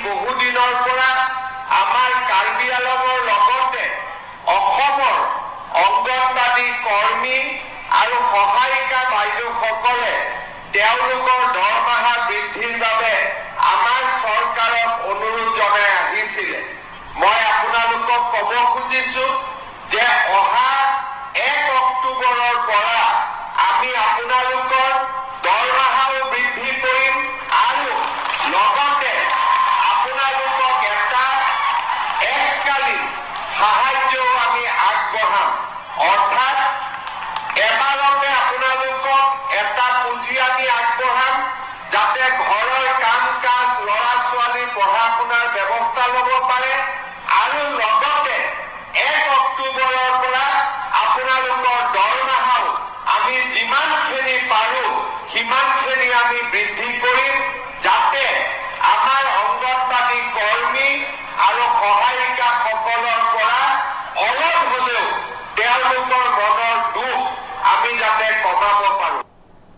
বহুদিনৰ পৰা আমাৰ কাৰ্বি আংলঙৰ লগতে অসমৰ অংগনবাদী কৰ্মী আৰু সহায়িকা বাইদেউসকলে তেওঁলোকৰ দৰমহা বৃদ্ধিৰ বাবে আমাৰ চৰকাৰক অনুৰোধ জনাই আহিছিলে। মই আপোনালোকক ক'ব খুজিছো যে অহা 1 অক্টোবৰৰ পৰা আমি আপোনালোকৰ দৰমহাও বৃদ্ধি কৰিম আৰু লগতে আপোনালোকক এটা এককালীন সাহায্যও আমি আগবঢ়াম। অৰ্থাৎ এবাৰতে আপোনালোকক এটা পুঁজি আমি আগবঢ়াম যাতে ঘৰৰ কাম কাজ ল'ৰা ছোৱালী পঢ়া শুনাৰ ব্যৱস্থা ল'ব পাৰে আৰু লগতে 1 অক্টোবৰৰ পৰা আপোনালোকৰ দৰমহাও আমি যিমানখিনি পাৰো সিমানখিনি আমি বৃদ্ধি কৰিম যাতে আমাৰ অংগনবাদী কৰ্মী আৰু সহায়িকাসকলৰ পৰা অলপ হ'লেও তেওঁলোকৰ মনৰ দুখ আমি যাতে কমাব পাৰো।